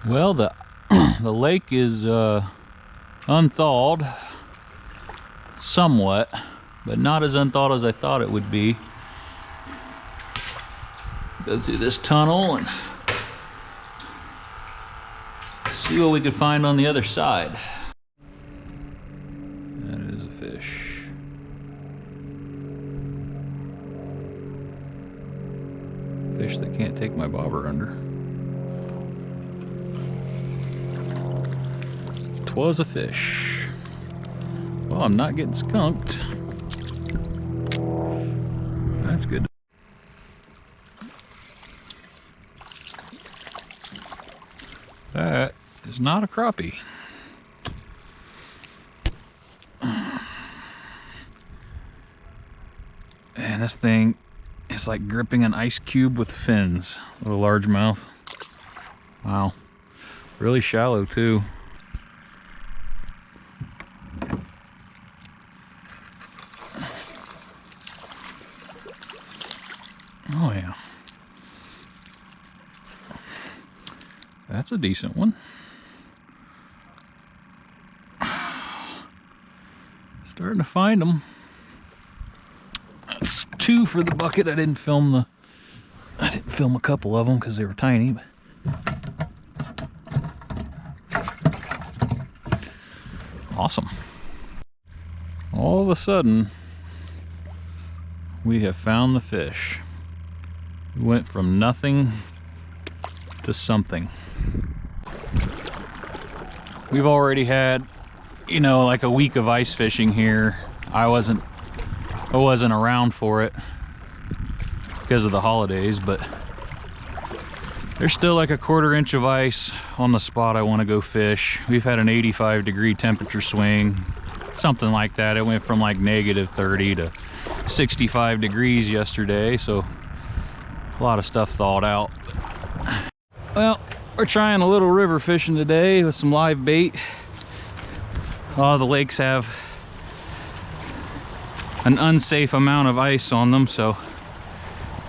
Well, the the lake is unthawed somewhat, but not as unthawed as I thought it would be. Go through this tunnel and see what we could find on the other side. That is a fish. Fish that can't take my bobber under. 'Twas a fish. Well, I'm not getting skunked. That's good. That is not a crappie. And this thing is like gripping an ice cube with fins. With a large mouth. Wow. Really shallow too. Oh yeah. That's a decent one. Starting to find them. That's 2 for the bucket. I didn't film a couple of them because they were tiny. Awesome. All of a sudden, we have found the fish. We went from nothing to something. We've already had, you know, like a week of ice fishing here. I wasn't around for it because of the holidays, but there's still like a 1/4 inch of ice on the spot I want to go fish. We've had an 85-degree temperature swing, something like that. It went from like -30 to 65 degrees yesterday, so a lot of stuff thawed out. Well, we're trying a little river fishing today with some live bait. A lot of the lakes have an unsafe amount of ice on them, so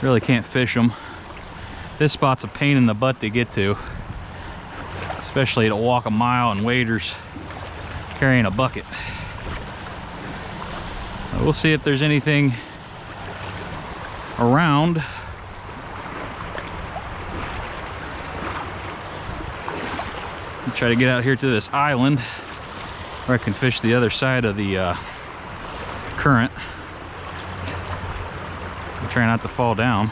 really can't fish them. This spot's a pain in the butt to get to, especially to walk a mile in waders carrying a bucket. We'll see if there's anything around. I'll try to get out here to this island where I can fish the other side of the current. I'm trying not to fall down.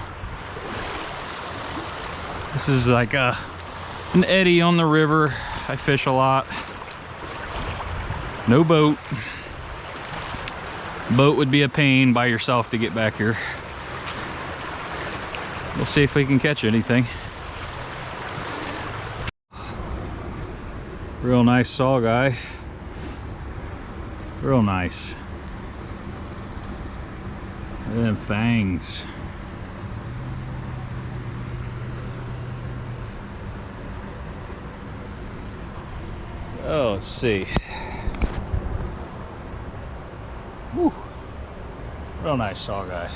This is like an eddy on the river. I fish a lot. No boat. Boat would be a pain by yourself to get back here. We'll see if we can catch anything. Real nice saw guy. Real nice. Look at them fangs. Oh, let's see. Whew. Real nice saw guy.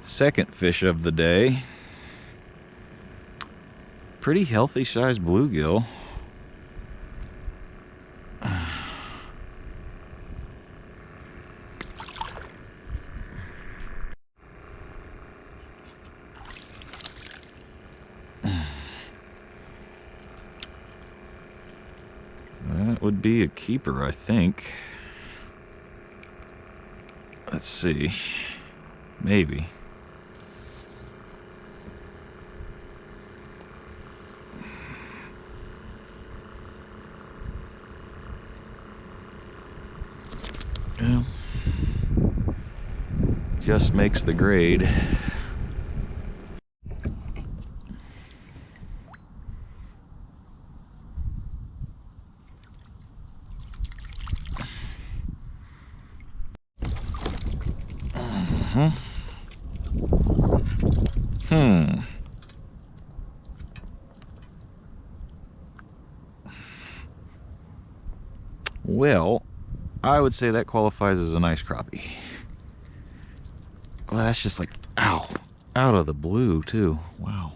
Second fish of the day. Pretty healthy sized bluegill. That would be a keeper, I think. Let's see. Maybe. Yeah. Just makes the grade. Well, I would say that qualifies as a nice crappie. Well, that's just like, ow, out of the blue too. Wow.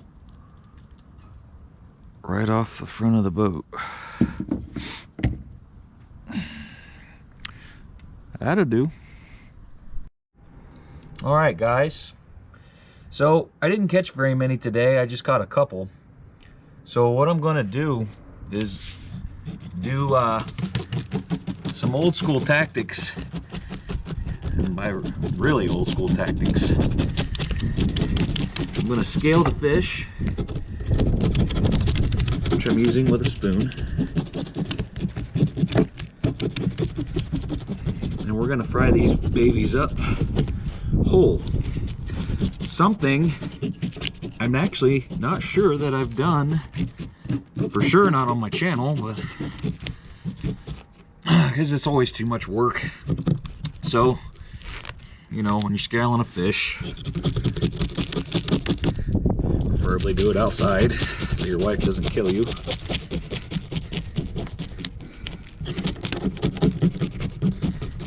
Right off the front of the boat. That'll do. All right, guys. So I didn't catch very many today. I just caught a couple. So what I'm gonna do is do some old school tactics. And by really old school tactics, I'm gonna scale the fish, which I'm using with a spoon. And we're gonna fry these babies up whole. Something I'm actually not sure that I've done, for sure not on my channel, but because it's always too much work. So, you know, when you're scaling a fish, preferably do it outside so your wife doesn't kill you.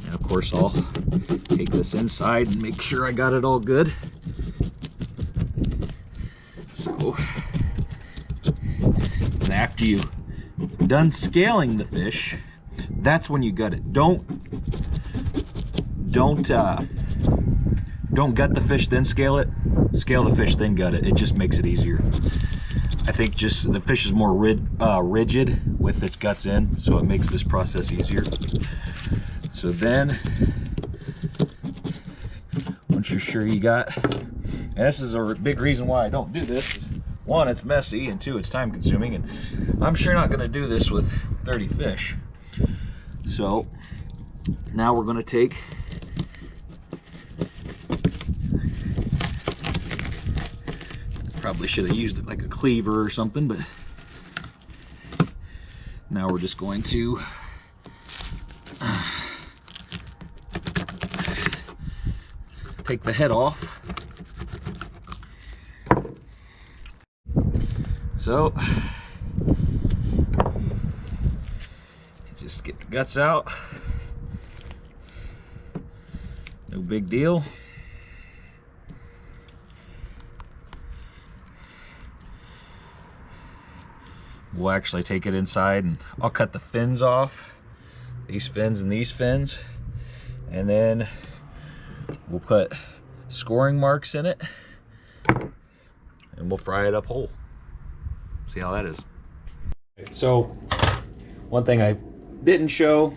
And of course I'll take this inside and make sure I got it all good. So, and after you've done scaling the fish, that's when you gut it. Don't gut the fish then scale it. Scale the fish then gut it. It just makes it easier. I think just the fish is more rigid with its guts in, so it makes this process easier. So then, once you're sure you got, and this is a big reason why I don't do this. One, it's messy, and two, it's time consuming, and I'm sure not going to do this with 30 fish. So now we're going to take probably should have used it like a cleaver or something, but now we're just going to take the head off. So just get the guts out. No big deal. We'll actually take it inside and I'll cut the fins off, these fins and these fins, and then we'll put scoring marks in it and we'll fry it up whole. See how that is. So one thing I didn't show,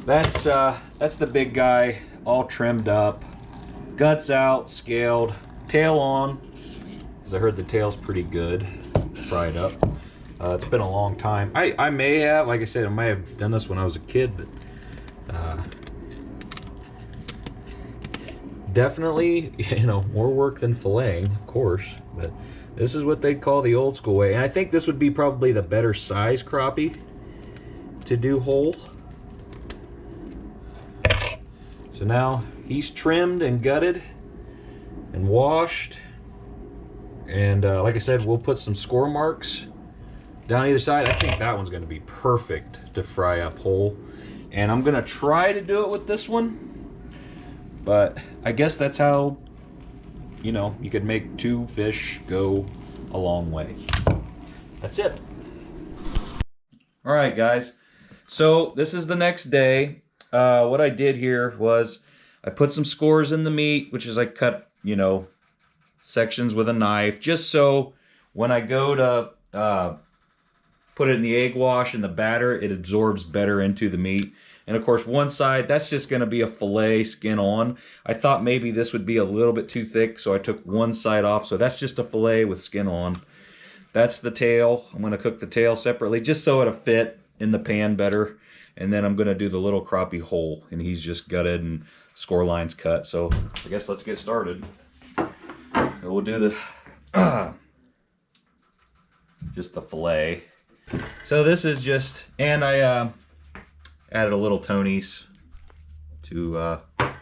that's the big guy, all trimmed up, guts out, scaled, tail on, because I heard the tail's pretty good. Fried up. It's been a long time. I may have, like I said, I may have done this when I was a kid, but definitely, you know, more work than filleting, of course, but this is what they'd call the old school way. And I think this would be probably the better size crappie to do whole. So now he's trimmed and gutted and washed. And like I said, we'll put some score marks down either side. I think that one's going to be perfect to fry up whole. And I'm going to try to do it with this one. But I guess that's how, you know, you could make two fish go a long way. That's it. All right, guys. So this is the next day. What I did here was I put some scores in the meat, which is I cut, you know, sections with a knife, just so when I go to put it in the egg wash and the batter, it absorbs better into the meat. And of course, one side, that's just going to be a fillet skin on. I thought maybe this would be a little bit too thick, so I took one side off. So that's just a fillet with skin on. That's the tail. I'm going to cook the tail separately, just so it'll fit in the pan better. And then I'm going to do the little crappie whole, and he's just gutted and score lines cut. So I guess let's get started. So we'll do the just the fillet. So this is just, and I added a little Tony's to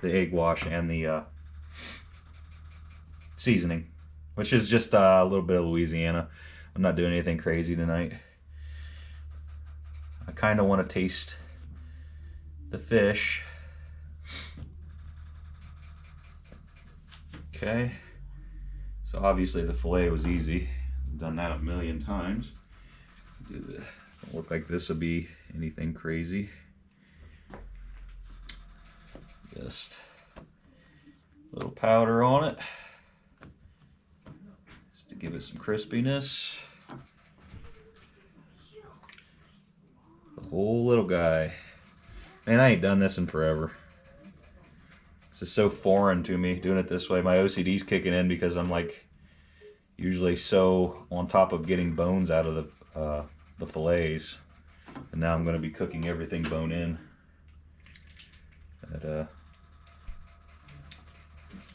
the egg wash and the seasoning, which is just a little bit of Louisiana. I'm not doing anything crazy tonight. I kind of want to taste the fish. Okay, so obviously the fillet was easy. I've done that a million times. Don't look like this will be anything crazy. Just a little powder on it, just to give it some crispiness. The whole little guy. Man, I ain't done this in forever. This is so foreign to me, doing it this way. My OCD's kicking in because I'm like usually so on top of getting bones out of the fillets, and now I'm going to be cooking everything bone in. But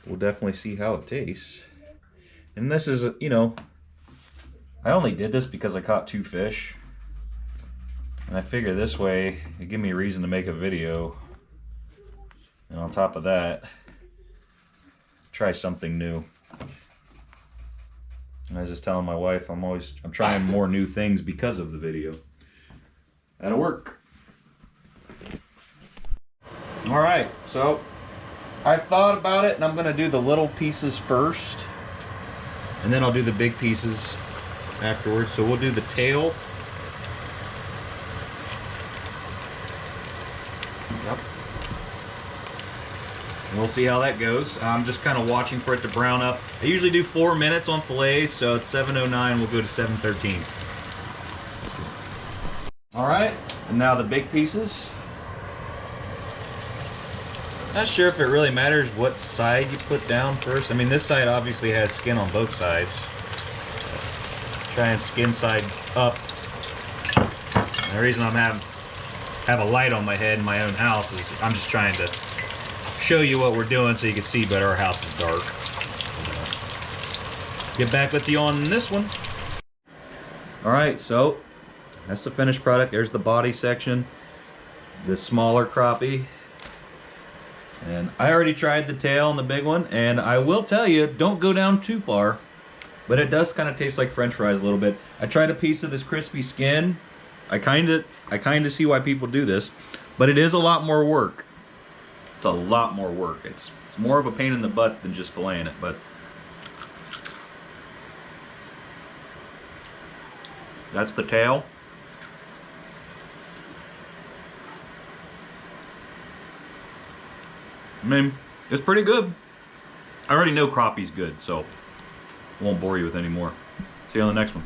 we'll definitely see how it tastes. And this is, you know, I only did this because I caught 2 fish, and I figure this way it give me a reason to make a video. And on top of that, try something new. And I was just telling my wife, I'm trying more new things because of the video. That'll work. All right, so I've thought about it, and I'm gonna do the little pieces first, and then I'll do the big pieces afterwards. So we'll do the tail. Yep. We'll see how that goes. I'm just kind of watching for it to brown up. I usually do 4 minutes on fillets, so it's 7:09. We'll go to 7:13. All right, and now the big pieces. Not sure if it really matters what side you put down first. I mean, this side obviously has skin on both sides. Try and skin side up. And the reason I'm have a light on my head in my own house is I'm just trying to show you what we're doing so you can see better. Our house is dark. Get back with you on this one. All right, so that's the finished product. There's the body section, the smaller crappie. And I already tried the tail on the big one, and I will tell you, don't go down too far, but it does kind of taste like French fries a little bit. I tried a piece of this crispy skin. I kind of see why people do this, but it is a lot more work. It's a lot more work. It's more of a pain in the butt than just filleting it, but that's the tail. I mean, it's pretty good. I already know crappie's good, so I won't bore you with any more. See you on the next one.